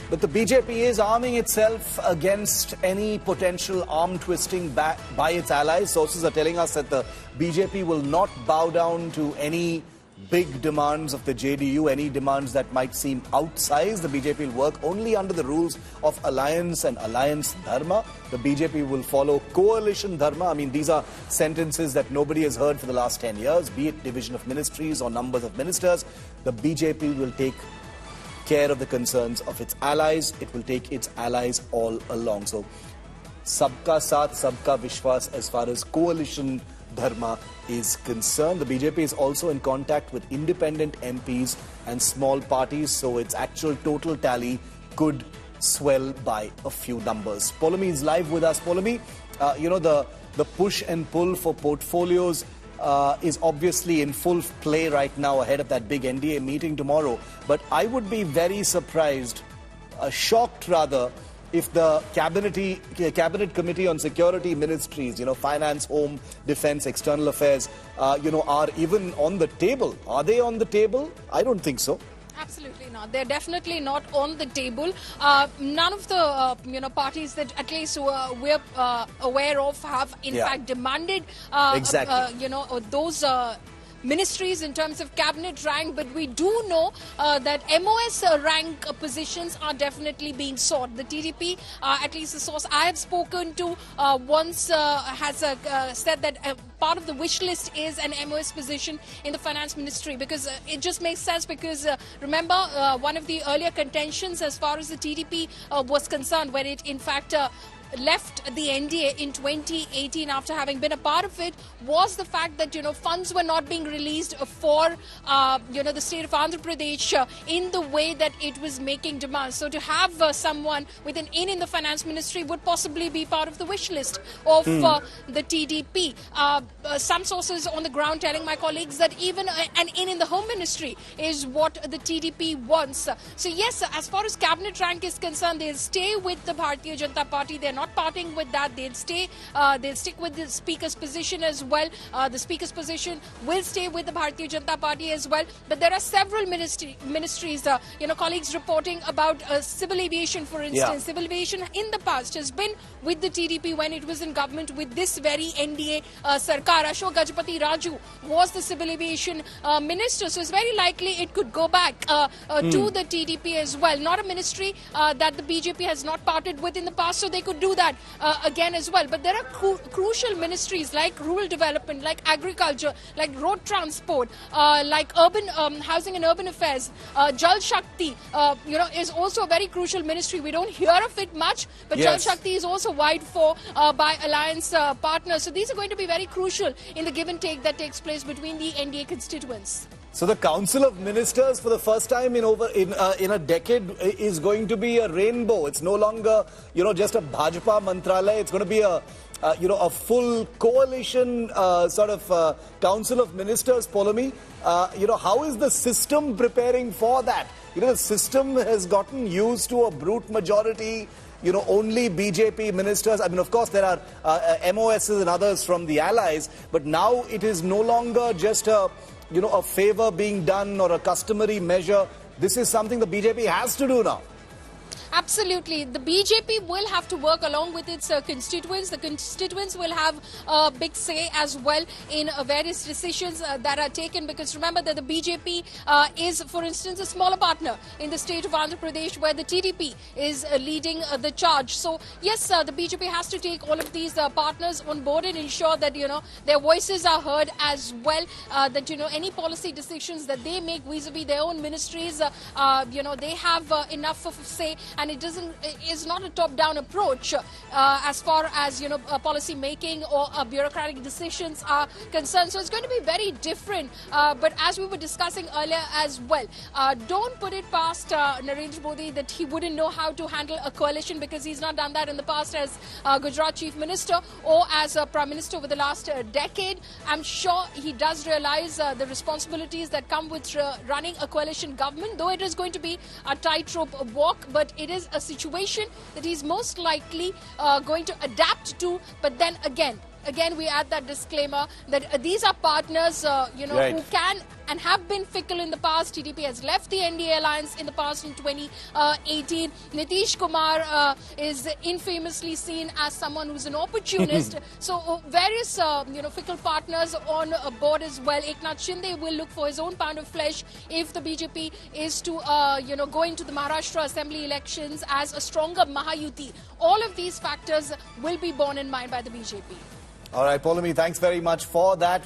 But the BJP is arming itself against any potential arm twisting by its allies. Sources are telling us that the BJP will not bow down to any big demands of the JDU, any demands that might seem outsized. The BJP will work only under the rules of alliance and alliance dharma. The BJP will follow coalition dharma. I mean, these are sentences that nobody has heard for the last 10 years, be it division of ministries or numbers of ministers. The BJP will take care of the concerns of its allies. It will take its allies all along. So, sabka saath, sabka vishwas as far as coalition dharma is concerned. The BJP is also in contact with independent MPs and small parties, so its actual total tally could swell by a few numbers. Poulomi is live with us. Poulomi, the push and pull for portfolios is obviously in full play right now ahead of that big NDA meeting tomorrow. But I would be very surprised, shocked rather, if the Cabinet Committee on Security Ministries, Finance, Home, Defence, External Affairs, are even on the table. Are they on the table? I don't think so. Absolutely not. They're definitely not on the table. None of the parties that at least we're aware of have in fact demanded those ministries in terms of cabinet rank, but we do know that MOS rank positions are definitely being sought. The TDP, at least the source I have spoken to, once has said that part of the wish list is an MOS position in the finance ministry, because it just makes sense, because remember one of the earlier contentions as far as the TDP was concerned, when it in fact left the NDA in 2018 after having been a part of it, was the fact that funds were not being released for the state of Andhra Pradesh in the way that it was making demands. So to have someone with an in the finance ministry would possibly be part of the wish list of the TDP. Some sources on the ground telling my colleagues that even an in the home ministry is what the TDP wants. So yes, as far as cabinet rank is concerned, they'll stay with the Bharatiya Janata Party. They're not parting with that. They'll stick with the speaker's position as well. The speaker's position will stay with the Bharatiya Janata Party as well. But there are several ministries, colleagues reporting about civil aviation, for instance. Yeah. Civil aviation in the past has been with the TDP when it was in government with this very NDA Sarkar. Ashok Gajapati Raju was the civil aviation minister. So it's very likely it could go back to the TDP as well. Not a ministry that the BJP has not parted with in the past, so they could do that again as well. But there are crucial ministries like rural development, like agriculture, like road transport, like urban housing and urban affairs. Jal Shakti, is also a very crucial ministry. We don't hear of it much, but Jal Shakti is also vied for by alliance partners. So these are going to be very crucial in the give and take that takes place between the NDA constituents. So the Council of Ministers, for the first time in a decade, is going to be a rainbow. It's no longer, just a Bhajpa Mantralaya. It's going to be a full coalition Council of Ministers, Poulomi. How is the system preparing for that? The system has gotten used to a brute majority, only BJP ministers. I mean, of course, there are MOSs and others from the allies, but now it is no longer just a favor being done or a customary measure. This is something the BJP has to do now. Absolutely. The BJP will have to work along with its constituents. The constituents will have a big say as well in various decisions that are taken, because remember that the BJP is, for instance, a smaller partner in the state of Andhra Pradesh, where the TDP is leading the charge. So yes, the BJP has to take all of these partners on board and ensure that their voices are heard as well, that any policy decisions that they make vis-a-vis their own ministries, they have enough of a say. And it is not a top-down approach as far as policy making or bureaucratic decisions are concerned. So it's going to be very different. But as we were discussing earlier as well, don't put it past Narendra Modi that he wouldn't know how to handle a coalition, because he's not done that in the past as Gujarat Chief Minister or as Prime Minister over the last decade. I'm sure he does realize the responsibilities that come with running a coalition government, though it is going to be a tightrope walk. But it is a situation that he's most likely going to adapt to. But then again, again, we add that disclaimer that these are partners, who can and have been fickle in the past. TDP has left the NDA alliance in the past in 2018. Nitish Kumar is infamously seen as someone who's an opportunist. So various, fickle partners on board as well. Eknath Shinde will look for his own pound of flesh if the BJP is to, go into the Maharashtra Assembly elections as a stronger Mahayuti. All of these factors will be borne in mind by the BJP. All right, Poulomi, thanks very much for that.